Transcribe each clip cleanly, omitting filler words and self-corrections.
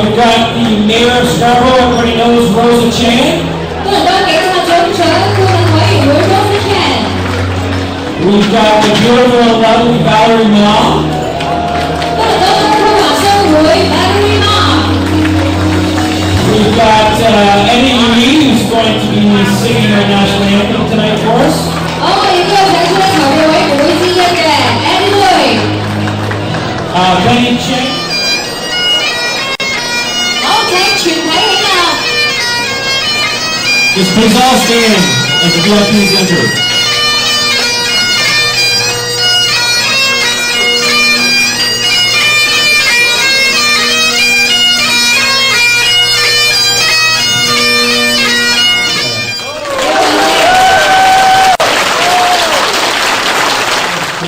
we've got the Mayor of Scarborough, everybody knows Rosa Chan. We've got the beautiful and lovely Valerie Ma. We've got Eddie Yee, who's going to be singing our national anthem tonight for us. Benny Ching. Just please all stand as the VIPs enter.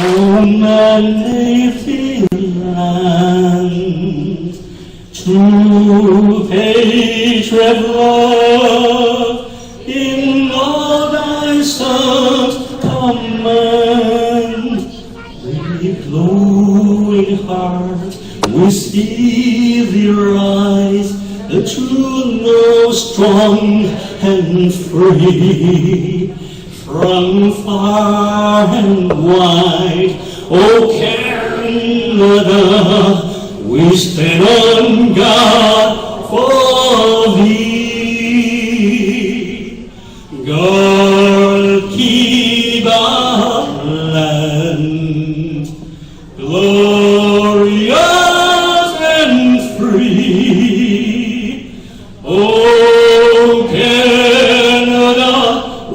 Oh, my native land, true patriot love, in all thy son's command, with glowing heart, we see thee rise, the true, know, strong and free. From far and wide, O Canada, we stand on guard for thee. God keep our land glorious and free. O Canada,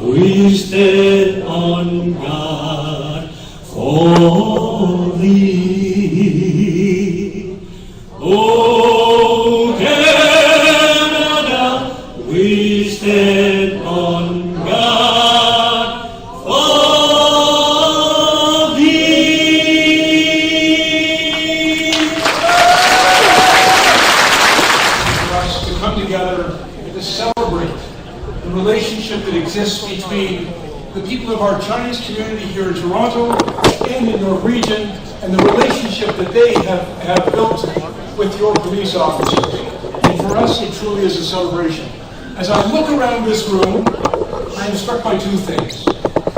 we stand on guard for thee. Oh, Canada, we stand on guard for thee. For us to come together and to celebrate the relationship that exists between the people of our Chinese community here in Toronto and in your region, and the relationship that they have built with your police officers. And for us, it truly is a celebration. As I look around this room, I am struck by two things.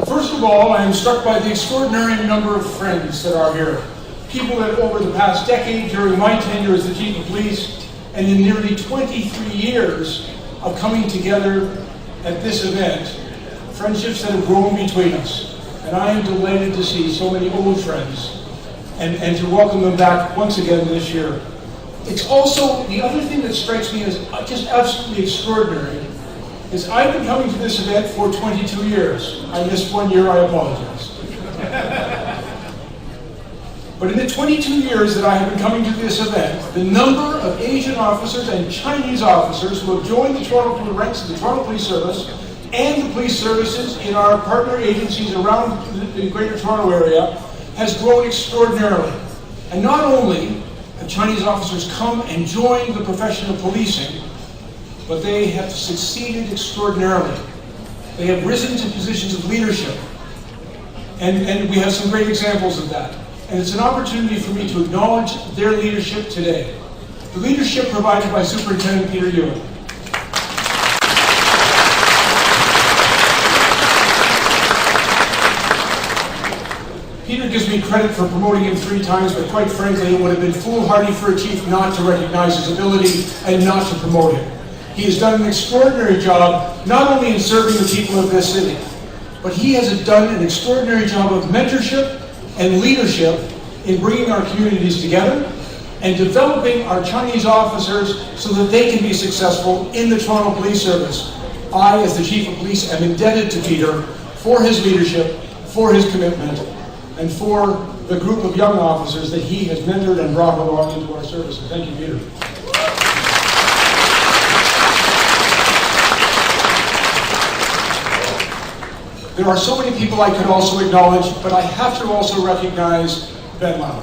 First of all, I am struck by the extraordinary number of friends that are here. People that over the past decade, during my tenure as the Chief of Police, and in nearly 23 years of coming together at this event, friendships that have grown between us. And I am delighted to see so many old friends and to welcome them back once again this year. It's also, the other thing that strikes me as just absolutely extraordinary is I've been coming to this event for 22 years. I missed 1 year, I apologize. But in the 22 years that I have been coming to this event, the number of Asian officers and Chinese officers who have joined the Toronto ranks of the Toronto Police Service and the police services in our partner agencies around the Greater Toronto area has grown extraordinarily. And not only have Chinese officers come and joined the profession of policing, but they have succeeded extraordinarily. They have risen to positions of leadership. And we have some great examples of that. And it's an opportunity for me to acknowledge their leadership today. The leadership provided by Superintendent Peter Ewan. Peter gives me credit for promoting him 3 times, but quite frankly, it would have been foolhardy for a chief not to recognize his ability and not to promote him. He has done an extraordinary job, not only in serving the people of this city, but he has done an extraordinary job of mentorship and leadership in bringing our communities together and developing our Chinese officers so that they can be successful in the Toronto Police Service. I, as the Chief of Police, am indebted to Peter for his leadership, for his commitment, and for the group of young officers that he has mentored and brought along into our service. So thank you, Peter. There are so many people I could also acknowledge, but I have to also recognize Ben Lau.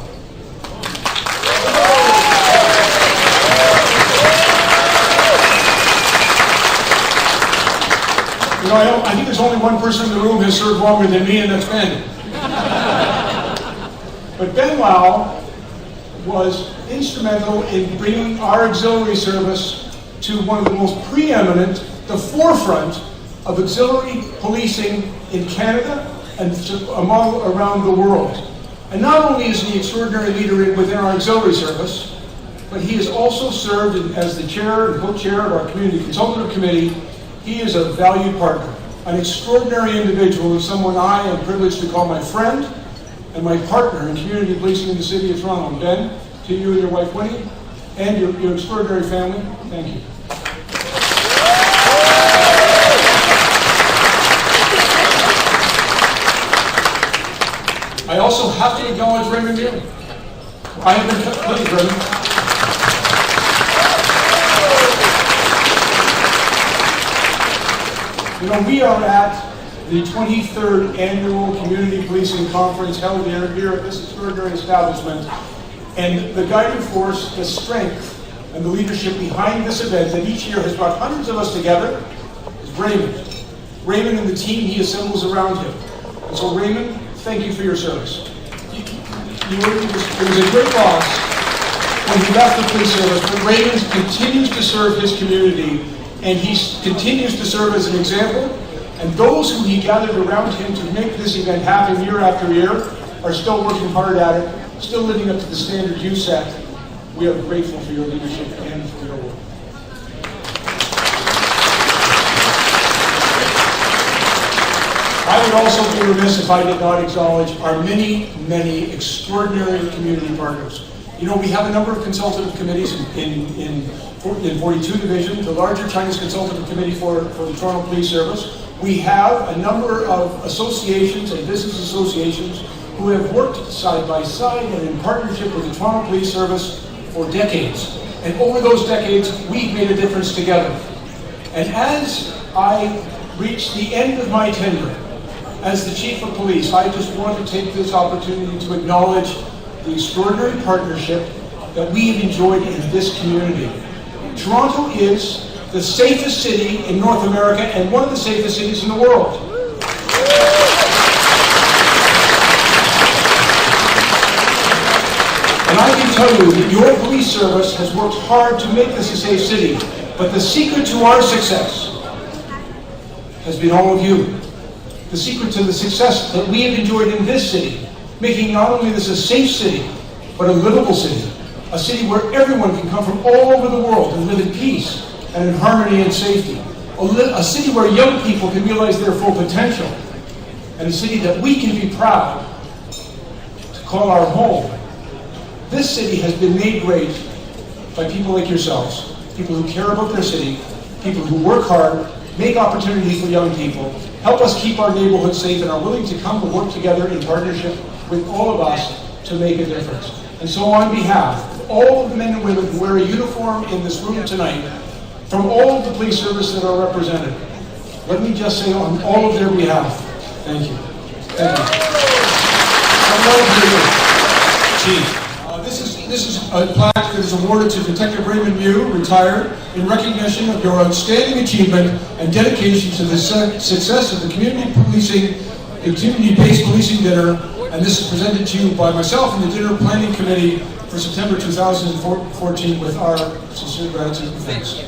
You know, I think there's only one person in the room who has served longer than me, and that's Ben. But Ben Lau was instrumental in bringing our auxiliary service to one of the most preeminent, the forefront of auxiliary policing in Canada and a model around the world. And not only is he an extraordinary leader within our auxiliary service, but he has also served as the chair and co-chair of our community consultative committee. He is a valued partner, an extraordinary individual, and someone I am privileged to call my friend and my partner in community policing in the city of Toronto. Ben, to you and your wife Winnie, and your extraordinary family, thank you. I also have to acknowledge Raymond Dean. I have been pleased, Raymond. You know, we are at the 23rd Annual Community Policing Conference held here at this extraordinary establishment. And the guiding force, the strength, and the leadership behind this event that each year has brought hundreds of us together is Raymond. Raymond and the team he assembles around him. And so Raymond, thank you for your service. It was a great loss when he left the police service, but Raymond continues to serve his community, and he continues to serve as an example. And those who he gathered around him to make this event happen year after year are still working hard at it, still living up to the standard you set. We are grateful for your leadership and for your work. I would also be remiss if I did not acknowledge our many, many extraordinary community partners. You know, we have a number of consultative committees in 42 divisions, the larger Chinese Consultative Committee for the Toronto Police Service. We have a number of associations and business associations who have worked side by side and in partnership with the Toronto Police Service for decades. And over those decades, we've made a difference together. And as I reach the end of my tenure as the Chief of Police, I just want to take this opportunity to acknowledge the extraordinary partnership that we've enjoyed in this community. Toronto is the safest city in North America and one of the safest cities in the world. And I can tell you that your police service has worked hard to make this a safe city, but the secret to our success has been all of you. The secret to the success that we have enjoyed in this city, making not only this a safe city, but a livable city. A city where everyone can come from all over the world and live in peace and in harmony and safety. A city where young people can realize their full potential. And a city that we can be proud to call our home. This city has been made great by people like yourselves, people who care about their city, people who work hard, make opportunity for young people, help us keep our neighborhood safe, and are willing to come and work together in partnership with all of us to make a difference. And so on behalf of all of the men and women who wear a uniform in this room tonight, from all of the police service that are represented, let me just say on all of their behalf, thank you. Thank you. Chief. This is a plaque that is awarded to Detective Raymond Mew, retired, in recognition of your outstanding achievement and dedication to the success of the community-based policing dinner. And this is presented to you by myself and the Dinner Planning Committee for September 2014 with our sincere gratitude and thanks.